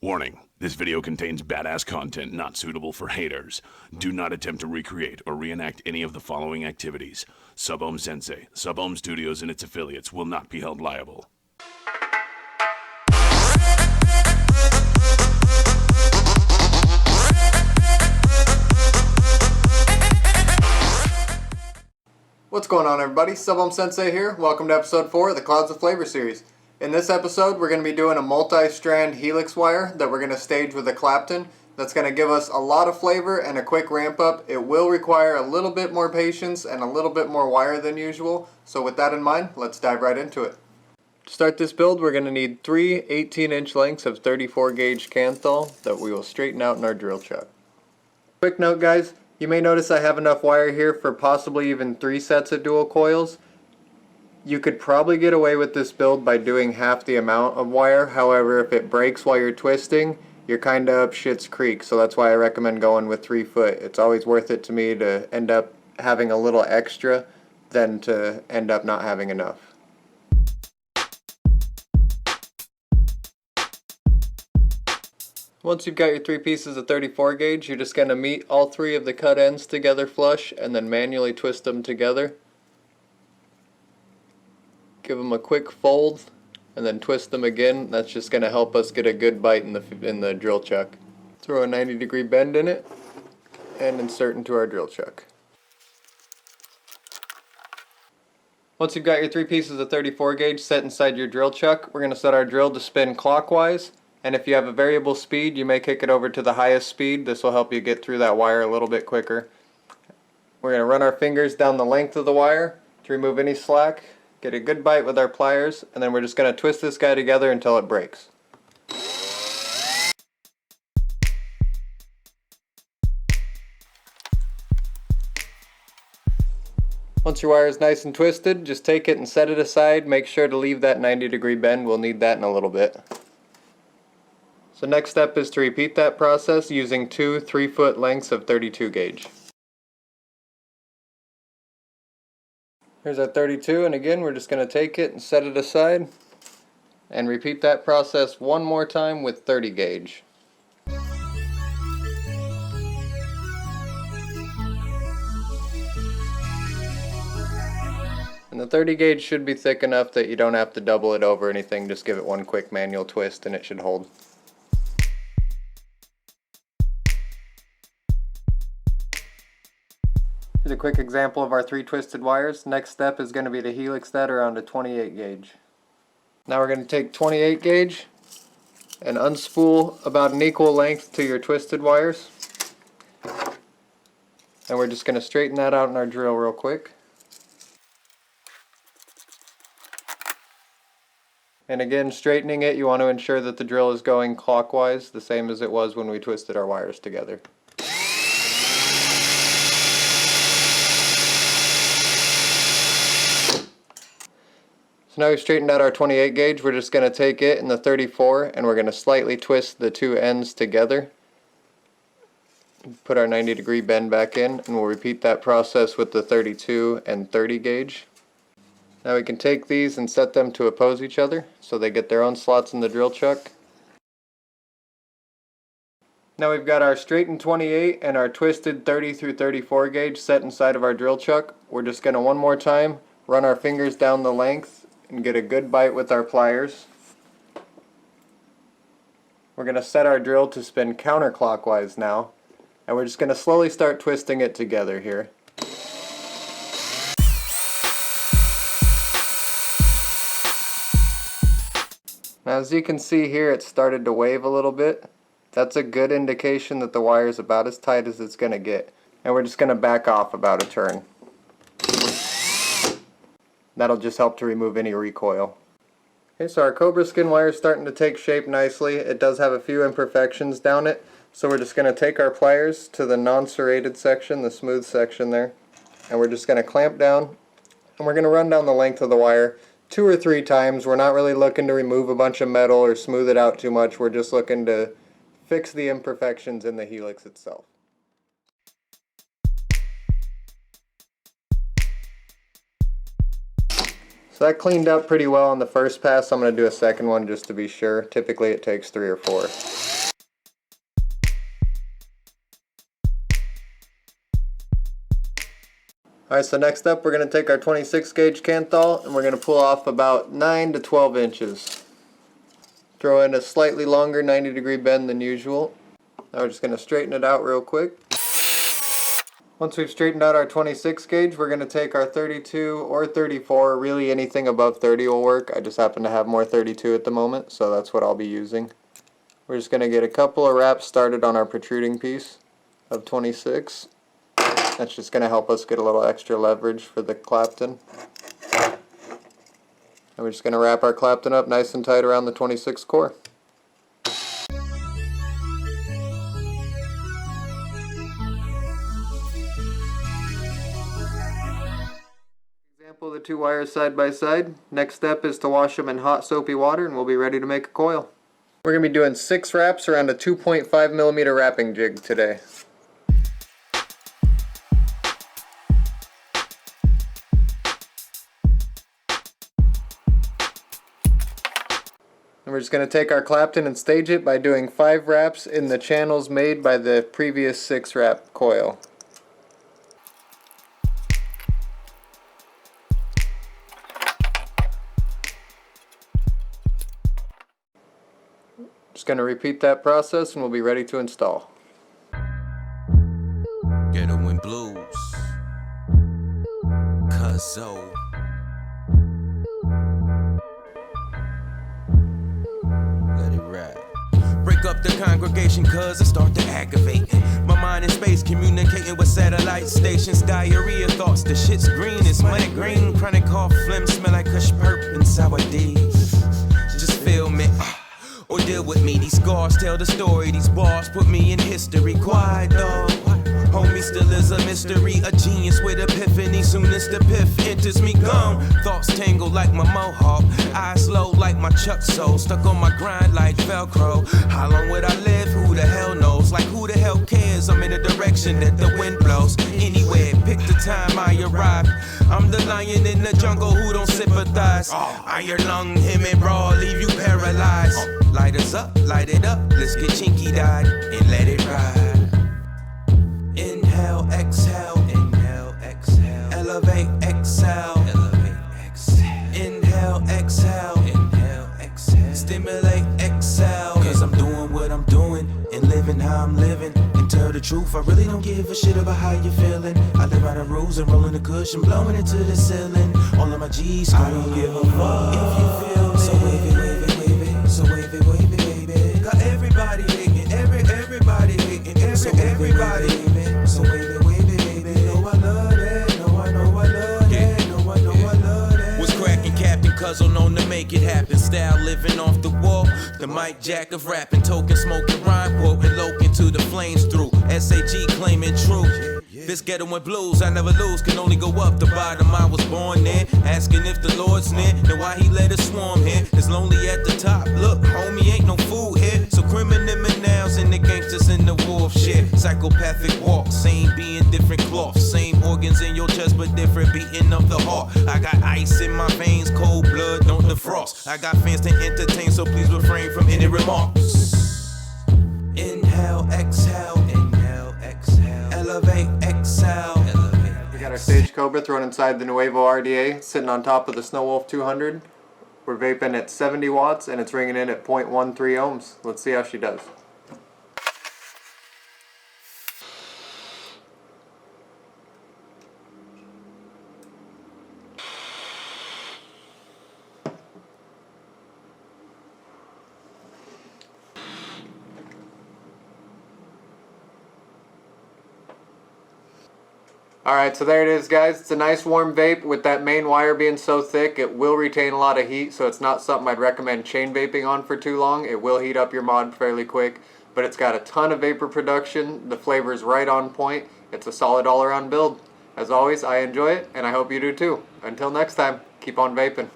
Warning, this video contains badass content not suitable for haters. Do not attempt to recreate or reenact any of the following activities. cuzOH Sensei, cuzOH Studios and its affiliates will not be held liable. What's going on, everybody? cuzOH Sensei here. Welcome to episode 4 of the Clouds of Flavor series. In this episode, we're going to be doing a multi-strand helix wire that we're going to stage with a Clapton. That's going to give us a lot of flavor and a quick ramp up. It will require a little bit more patience and a little bit more wire than usual. So with that in mind, let's dive right into it. To start this build, we're going to need 3 18-inch lengths of 34 gauge kanthal that we will straighten out in our drill chuck. Quick note, guys. You may notice I have enough wire here for possibly even 3 sets of dual coils. You could probably get away with this build by doing half the amount of wire. However, if it breaks while you're twisting, you're kind of up shit's creek. So that's why I recommend going with 3 foot. It's always worth it to me to end up having a little extra than to end up not having enough. Once you've got your 3 pieces of 34 gauge, you're just going to meet all 3 of the cut ends together flush and then manually twist them together. Give them a quick fold and then twist them again. That's just going to help us get a good bite in the drill chuck. Throw a 90-degree bend in it and insert into our drill chuck. Once you've got your 3 pieces of 34 gauge set inside your drill chuck, we're going to set our drill to spin clockwise. And if you have a variable speed, you may kick it over to the highest speed. This will help you get through that wire a little bit quicker. We're going to run our fingers down the length of the wire to remove any slack, get a good bite with our pliers, and then we're just going to twist this guy together until it breaks. Once your wire is nice and twisted, just take it and set it aside. Make sure to leave that 90-degree bend. We'll need that in a little bit. So next step is to repeat that process using 2 3-foot lengths of 32 gauge. Here's our 32, and again we're just going to take it and set it aside and repeat that process one more time with 30 gauge. And the 30 gauge should be thick enough that you don't have to double it over or anything. Just give it one quick manual twist and it should hold. Here's a quick example of our 3 twisted wires. Next step is going to be to helix that around a 28 gauge. Now we're going to take 28 gauge and unspool about an equal length to your twisted wires. And we're just going to straighten that out in our drill real quick. And again, straightening it, you want to ensure that the drill is going clockwise, the same as it was when we twisted our wires together. So now we've straightened out our 28 gauge, we're just going to take it in the 34 and we're going to slightly twist the 2 ends together. Put our 90-degree bend back in and we'll repeat that process with the 32 and 30 gauge. Now we can take these and set them to oppose each other so they get their own slots in the drill chuck. Now we've got our straightened 28 and our twisted 30 through 34 gauge set inside of our drill chuck. We're just going to one more time run our fingers down the length and get a good bite with our pliers. We're going to set our drill to spin counterclockwise now, and we're just going to slowly start twisting it together here. Now as you can see here, it started to wave a little bit. That's a good indication that the wire is about as tight as it's going to get. And we're just going to back off about a turn. That'll just help to remove any recoil. Okay, so our cobra skin wire is starting to take shape nicely. It does have a few imperfections down it. So we're just going to take our pliers to the non-serrated section, the smooth section there. And we're just going to clamp down. And we're going to run down the length of the wire 2 or 3 times. We're not really looking to remove a bunch of metal or smooth it out too much. We're just looking to fix the imperfections in the helix itself. So that cleaned up pretty well on the first pass. I'm going to do a second one just to be sure. Typically it takes 3 or 4. Alright, so next up we're going to take our 26 gauge kanthal and we're going to pull off about 9 to 12 inches. Throw in a slightly longer 90-degree bend than usual. Now we're just going to straighten it out real quick. Once we've straightened out our 26 gauge, we're going to take our 32 or 34, really anything above 30 will work. I just happen to have more 32 at the moment, so that's what I'll be using. We're just going to get a couple of wraps started on our protruding piece of 26. That's just going to help us get a little extra leverage for the clapton. And we're just going to wrap our clapton up nice and tight around the 26 core. Example of the two wires side by side. Next step is to wash them in hot soapy water and we'll be ready to make a coil. We're going to be doing 6 wraps around a 2.5mm wrapping jig today. And we're just going to take our clapton and stage it by doing 5 wraps in the channels made by the previous 6 wrap coil. Just going to repeat that process and we'll be ready to install. Ghetto and blues, cuzOH. Let it ride. Break up the congregation cuz I start to aggravate. My mind in space communicating with satellite stations. Diarrhea thoughts, the shit's green, it's money green. Chronic cough, phlegm, smell like kush perp and sour D's. Just feel me. Or deal with me, these scars tell the story, these bars put me in history. Quiet dog, homie still is a mystery, a genius with epiphany. Soon as the piff enters me, gone. Thoughts tangle like my mohawk, eyes low like my Chuck soul. Stuck on my grind like Velcro. How long would I live? Who the hell knows? Like who the hell cares? I'm in the direction that the wind blows. Anywhere, pick the time I arrive. I'm the lion in the jungle who don't sympathize. Iron lung, him and raw, leave you paralyzed. Light us up, light it up, let's get chinky-dyed and let it ride. Inhale, exhale, inhale, exhale. Elevate, exhale, elevate, exhale. Inhale, exhale, inhale, exhale. Stimulate, exhale. Cause I'm doing what I'm doing and living how I'm living. And tell the truth, I really don't give a shit about how you're feeling. I live by the rules and rolling the cushion, blowing it to the ceiling. All of my G's, I don't give a fuck if you feel me. So wave it, wave it, wave it. So wave it, baby. Got everybody hating, everybody hating, everybody hating. So wave it, baby. Know I love it, know I love it, know I love it. Was cracking Captain Cuzzo known to make it happen. Style living off the wall, the Mike Jack of rapping, token smoking rhyme, quoting Loken to the flames through. SAG claiming true. This ghetto and blues, I never lose, can only go up the bottom. I was born there, asking if the Lord's near, then why he let us swarm here. It's lonely at the top, look, homie, ain't no food here. So criminal nouns and the gangsters in the wolf shit. Psychopathic walk, same being different cloth. Same organs in your chest, but different beating of the heart. I got ice in my veins, cold blood, don't defrost. I got fans to entertain, so please refrain from any remarks. Inhale, exhale, inhale, exhale. Elevate, exhale. We got our stage cobra thrown inside the Nuevo RDA, sitting on top of the Snow Wolf 200. We're vaping at 70 watts and it's ringing in at 0.13 ohms. Let's see how she does. Alright, so there it is, guys. It's a nice warm vape. With that main wire being so thick, it will retain a lot of heat, so it's not something I'd recommend chain vaping on for too long. It will heat up your mod fairly quick, but it's got a ton of vapor production. The flavor is right on point. It's a solid all-around build. As always, I enjoy it, and I hope you do too. Until next time, keep on vaping.